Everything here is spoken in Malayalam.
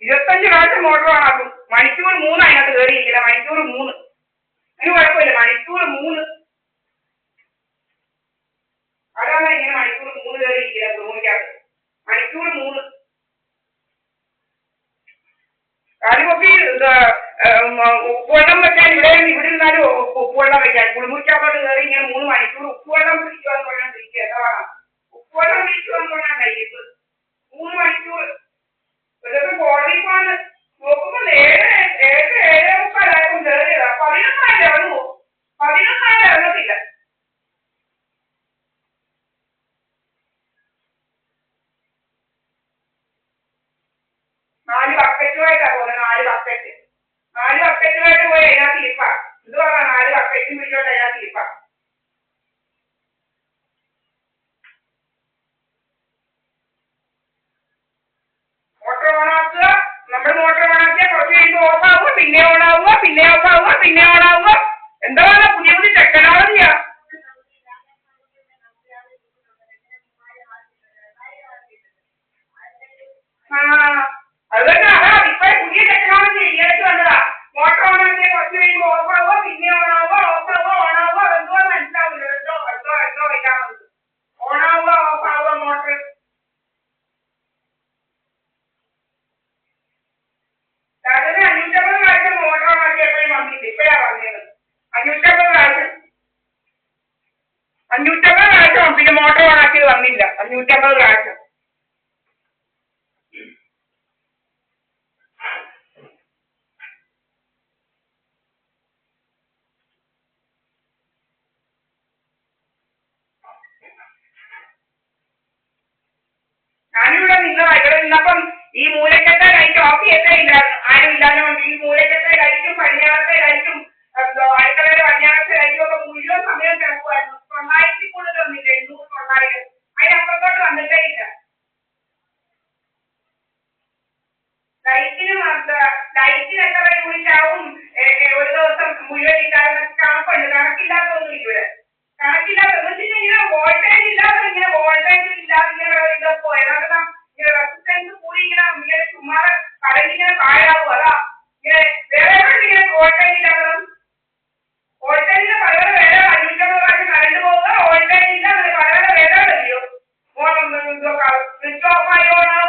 25 പ്രാവശ്യം മോട്ടോർ ഓണാക്കും. മണിക്കൂർ 3 അതിനകത്ത് കയറിയിരിക്കില്ല. മണിക്കൂർ 3 അതിന് കുഴപ്പമില്ല. മണിക്കൂർ 3 അതാണ് ഇങ്ങനെ മണിക്കൂർ 3 കയറിയിരിക്കില്ല. റൂമിക്കകത്ത് മണിക്കൂർ 3 കാലുപൊക്കി ഉപ്പുവെള്ളം വെക്കാൻ ഇവിടെ ഇരുന്നാലും ഉപ്പുവെള്ളം വെക്കാൻ കുളിമുറിക്കകത്തോട്ട് കയറി ഇങ്ങനെ 3 മണിക്കൂർ ഉപ്പുവെള്ളം പിടിക്കുവാന്ന് പറഞ്ഞാൽ പിടിക്കുക. എന്താ ഉപ്പുവെള്ളം പിടിക്കുവാന്ന് പറഞ്ഞാൽ കഴിയുന്നത് 3 മണിക്കൂർ. ഒരു ദിവസം കോടതി പോകാൻ നോക്കുമ്പോൾ 7:30 കയറിയതാ. 11 ഇറങ്ങുമോ? 11 ഇറങ്ങത്തില്ല. 4 ബക്കറ്റുമായിട്ടാ പോകുന്നത്. 4 ബക്കറ്റുമായിട്ട് പോയി അതിനകത്ത് ഇരിപ്പാ. എന്തുവാ 4 ബക്കറ്റും പിടിച്ചോണ്ട് അതിനകത്ത് ഇരിപ്പാ. മോട്ടോർ ഓണാക്കുക. നമ്മൾ മോട്ടോർ ഓണാക്കിയാൽ കുറച്ച് കഴിയുമ്പോൾ ഓഫ് ആവുക, പിന്നെ ഓണാവുക, പിന്നെ ഓഫ് ആവുക, പിന്നെ ഓണാവുക. എന്താണ് പുതിയ പുതിയ ടെക്നോളജിയാ. അത് തന്നെ. അതാ ഇപ്പൊ പുതിയ ടെക്നോളജി ഇടയ്ക്ക് വന്നതാ. മോട്ടോർ ഓണാക്കിയാൽ കുറച്ച് കഴിയുമ്പോൾ ഓഫ് ആവുക, പിന്നെ ഓണാവുക, ഓഫ് ആവുക, ഓണാവുക. അതെന്തോ മനസ്സിലാവില്ല. എന്തോ വയ്ക്കാറുണ്ട്. ഓണാവുക, ഓഫ് ആവുക മോട്ടർ. അതിന് 550 പ്രാവശ്യം മോട്ടോർ ഓണാക്കിയപ്പോഴും വന്നില്ല. ഇപ്പോഴാ വന്നത് 550 പ്രാവശ്യം. 550 പ്രാവശ്യം പിന്നെ മോട്ടോർ ഓണാക്കിയത് വന്നില്ല. 550 പ്രാവശ്യം. ഞാനിവിടെ നിന്നപ്പം ഈ മൂലക്കത്തെ ലൈറ്റ് ഓഫ് ചെയ്തേ ഇല്ലായിരുന്നു. ആരും ഇല്ലാഞ്ഞുകൊണ്ട് ഈ മൂലക്കത്തെ ലൈറ്റും പടിഞ്ഞാറത്തെ ലൈറ്റും അടുക്കളയുടെ പടിഞ്ഞാറത്തെ ലൈറ്റും ഒക്കെ മുഴുവൻ സമയം കിടക്കുമായിരുന്നു. 900 കൂടുതൽ വന്നില്ല. 800 900 അതിനപ്പുറത്തോട്ട് വന്നിട്ടേ ഇല്ല. ലൈറ്റിന് എത്ര യൂണിറ്റ് ആവും ഒരു ദിവസം മുഴുവൻ ഇല്ലാതെ കണക്കുണ്ട്. കണക്കില്ലാത്തൊന്നും ഇവിടെ. കണക്കില്ലാത്ത ഇങ്ങനെ വോൾട്ടേജ് ഇല്ലാതെ ഇങ്ങനെ വോൾട്ടേജ് ഇല്ലാതെ ഇങ്ങനെ ഇതൊക്കെ ഏതാണ്ട് റെസിസ്റ്റൻസ് കൂടി ഇങ്ങനെ ചുമ്മാ കറണ്ട് ഇങ്ങനെ താഴാവും. അതാ ഇങ്ങനെ വേറെ ഇങ്ങനെ വോൾട്ടേജ് ഇല്ലാത്തതും. വോൾട്ടേജിന് പകരം വേറെ 550 പ്രാവശ്യം കറണ്ട് പോവുക. വോൾട്ടേജ് ഇല്ല പകരം വേറെ ഇല്ലയോ. സ്വിച്ച് ഓഫ് ആയി ഓണാവുക,